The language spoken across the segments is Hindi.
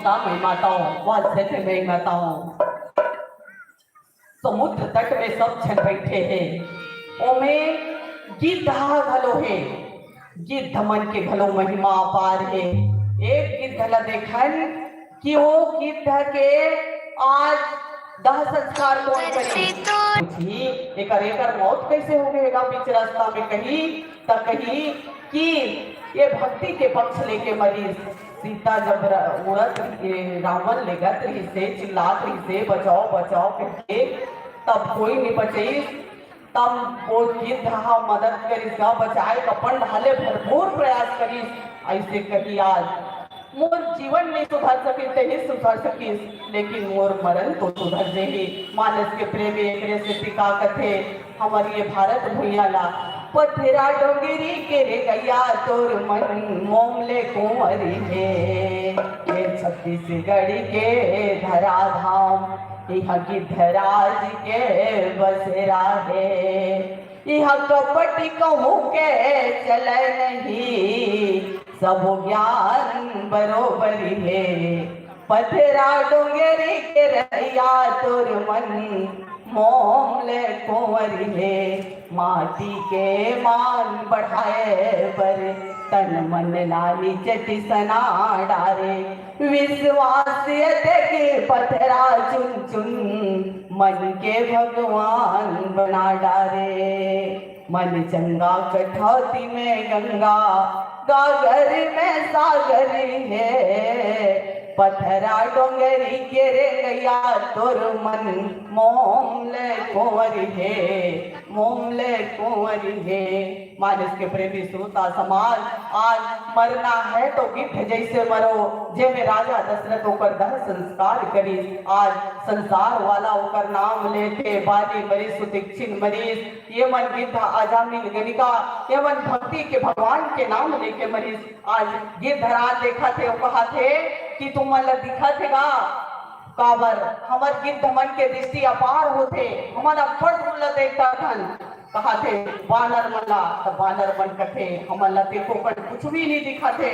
सीता मैं माताओं वात्सल्य में माताओं। समुद्र तट में सब छन बैठे हैं ओमे गिद्ध घलो है। गिद्ध मन के घलो महिमा अपार है। एक गिद्ध ला देखन कि वो गिद्ध के आज दाह संस्कार कौन करी पूछी एकर मौत कैसे हो गएगा बीच रास्ता में कही तब कही कि ये भक्ति के पक्ष लेके मरी। सीता जब उड़त रावण ले गत रही से चिल्लात रही से बचाओ बचाओ करके तब कोई नहीं बचे। तब वो गिद्ध मदद करीस बचाए अपन ढाले भरपूर प्रयास करीस। ऐसे कही आज मोर जीवन नहीं सुधर सकी नहीं सुधर सकी लेकिन मोर मरण तो सुधर जेही। मानस के प्रेमी एकरे से टिका कथे हमारी ये भारत भूया ला पथरा डोंगरी के रे गैया तोर मन मोमले कुंवरी है। छत्तीसगढ़ के धरा धाम यह गिद्धराज के बसेरा है। यह कपट कहूँ के चले नहीं सब ज्ञान बरोबर है। पथरा डोंगरी के रैया तोर मन मोमले कुंवरी है। माटी के मान बढ़ाए पर तन मन नाली चटी सना डारे। विश्वास के पथरा चुन चुन मन के भगवान बना डारे। मन चंगा कठौती में गंगा गागर में सागर है। पथरा डोंगरी के रे गैया तोर मन मोमले कुंवरी है मोमले कुंवरी है। मानस के प्रेमी श्रोता समाज आज मरना है तो गिद्ध जैसे मरो जे में राजा दशरथ होकर दह संस्कार करी। आज संसार वाला होकर नाम लेते बाली मरीज सुतीक्षिण मरीज ये मन गिद्ध आजामिल गणिका ये मन भक्ति के भगवान के नाम लेके मरीज। आज गिद्ध रात देखा थे वो कहा थे कि तुम मन दिखा थे काबर हमर गिद्ध मन के दृष्टि अपार होते हमन अफड़ तुमला देखता थन। कहा थे बानर मला तब बानर मन कथे हमन ला देखो पर कुछ भी नहीं दिखा थे।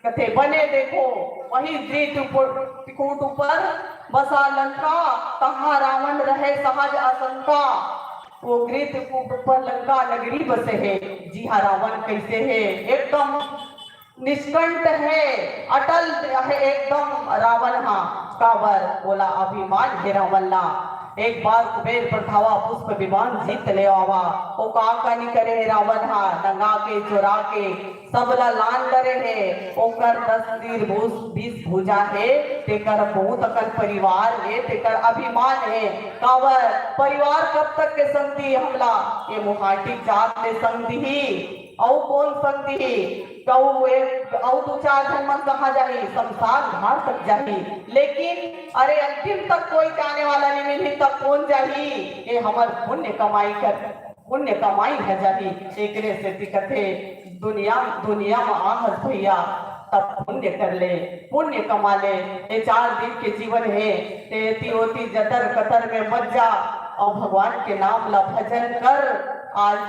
कथे बने देखो वही त्रिकूट ऊपर बसा लंका तहाँ रावण रहे सहज आशंका। वो त्रिकूट ऊपर लंका नगरी बसे है। जी हाँ रावण कैसे है एकदम निष्कंठ है अटल है एकदम रावण। हाँ काबर बोला अभिमान है रावण ला। एक बार कुबेर प्रथावा पुष्प विमान जीत ले आवा वो का नहीं करे रावण। हाँ नंगा के चुरा के सबला लान करे है ओकर 10 तीर 20 भुजा है तेकर बहुत अकल परिवार है तेकर अभिमान है। काबर परिवार कब तक के संगति हमला ये मुहाटी जात ले संगति ही और कौन संगति और 2-4 दिन मन कहा जाही शमशान घाट तक जाही लेकिन अरे अंतिम तक कोई जाने वाला नहीं मिली तक कौन जाही। ये हमार पुण्य कमाई है जाही। एकरे से कथे दुनिया में आहत भैया तब पुण्य कर ले पुण्य कमा ले। ये 4 दिन के जीवन है तेती होती जतर कतर में मत जा और भगवान के नाम ला भजन कर। आज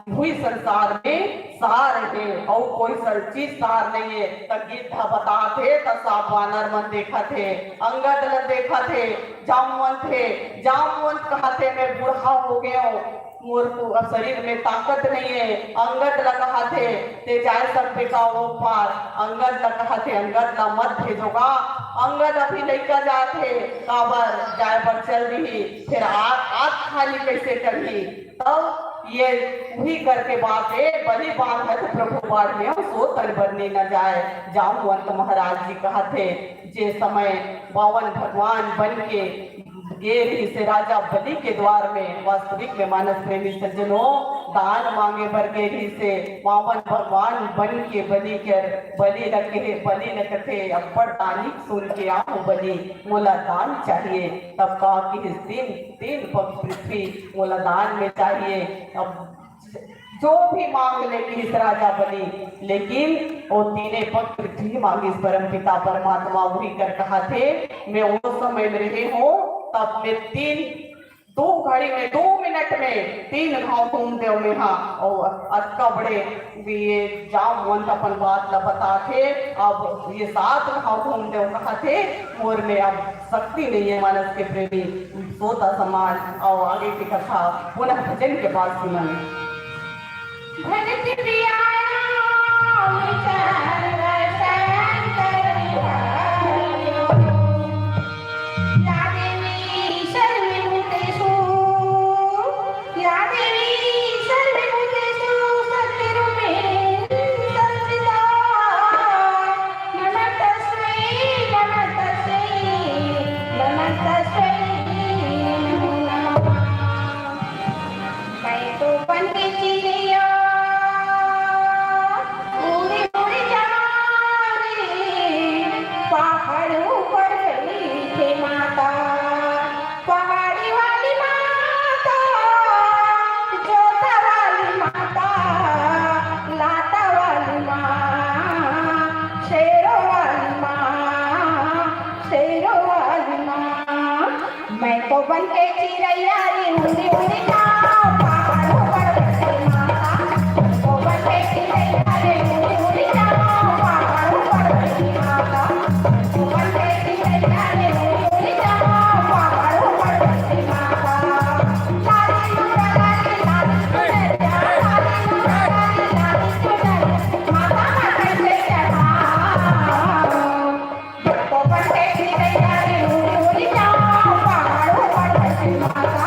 हुई संसार में सार है और कोई चीज सार नहीं है। तब गिद्ध बता थे तब साफ वानर मन देखा थे अंगद ल देखा थे जामवंत कहा थे मैं बूढ़ा हो गया हूँ मोर को शरीर में ताकत नहीं है। अंगद ल कहा थे ते जाए सब बेका वो पार। अंगद ल कहा थे अंगद ला मत भेजोगा अंगद अभी लेकर जाते काबर जाए पर चल रही फिर आज खाली कैसे करही। तब ये वही करके बात है बड़ी बात है तो प्रभु बाढ़ में सो तर बनने न जाए। जामवंत महाराज जी कहा थे जे समय बावन भगवान बन के गेरी से राजा बलि के द्वार में वास्तविक में मानस प्रेमी सज्जनों दान मांगे बर गेरी से बावन भगवान बन के बलि रखे अब्बड़ दानी सुन के आओ बलि मोला दान चाहिए। तब कहा कि इस तीन पग पृथ्वी मोला दान में चाहिए। अब जो भी मांग लेगी इस राजा बलि लेकिन वो 3 पग पृथ्वी मांगी इस परम पिता परमात्मा वही कर कहा थे मैं वो समय में रहे हूँ तब मैं 3 दो घड़ी में 2 मिनट में 3 घाव घूम दे में हाँ और अतका बड़े ये जाम मन अपन बात ला बता थे अब ये 7 घाव घूम दे कहा थे मोर में अब शक्ति नहीं है मानस के प्रेमी सोता समाज और आगे की कथा पुनः भजन के बाद सुनन भजन प्रिया Bye.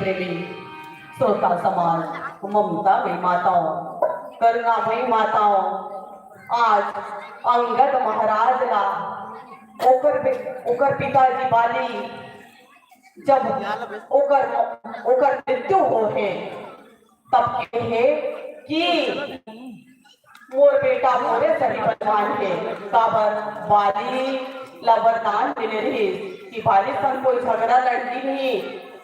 प्रेमी श्रोता समाज, ममता मई माताओं, करुणा मई माताओं, आज अंगद महाराज ला ओकर पिताजी बाली जब ओकर मृत्यु हो है तब कहे कि मोर बेटा मोरे सही बलवान है। काबर बाली ला वरदान मिले रही कि बाली संग कोई झगड़ा लड़ती नहीं,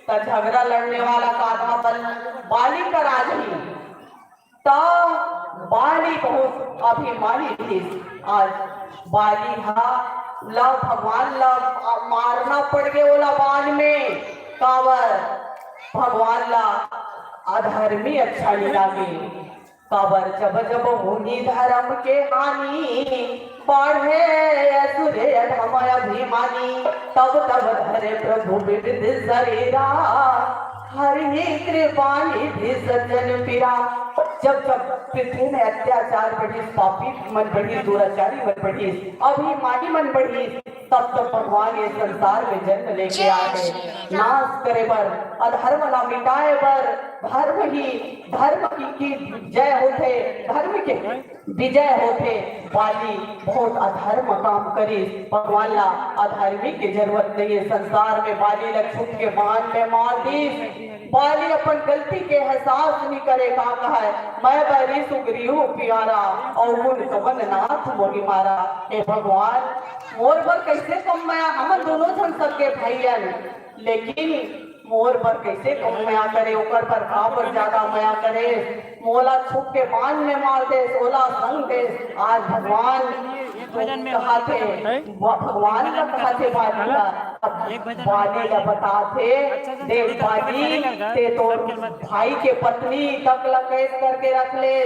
तो झगड़ा लड़ने वाला काधा बल बाली का राज ही, तो बाली बहुत अभिमानी थी। आज बाली हा ला भगवान ला मारना पड़ गए ओला बाण में, काबर भगवान ला अधर्मी अच्छा नहीं लागे। काबर जब जब मुनि धर्म के हानि बढ़े असुरे अधमय अभिमानी, तब तब धरे प्रभु विविध शरीरा हरि कृपा निधि सज्जन पीरा। जब जब पृथ्वी में अत्याचार बढ़ी, पापी मन बढ़ी, दुराचारी मन बढ़ी, अभिमानी मन बढ़ी, तब तब भगवान ये संसार में जन्म लेके आ गए। नाश करे बर, अधर्म ना मिटाए बर, धर्म की जय होते, धर्म के विजय होते। बाली बहुत अधर्म काम करी, भगवान ला अधर्मी की जरूरत नहीं है संसार में। बाली ला छुप के बाण में मार दी। बाली अपन गलती के एहसास नहीं करे, का कहा है मैं बरी सुग्रीव प्यारा और उन कवन नाथ मोहि मारा। हे भगवान मोर पर कैसे कम माया, हम दोनों जन सबके भैयन, लेकिन मोर पर कैसे कम माया करे, ओकर पर का पर ज्यादा माया करे। मोला छुप के बाण में मार दे, सोला संग दे। आज भगवान कहा थे, भगवान का कहा थे बाली का, बाली का बता थे देव बाली ते तो भाई के पत्नी तक कैद करके रख ले,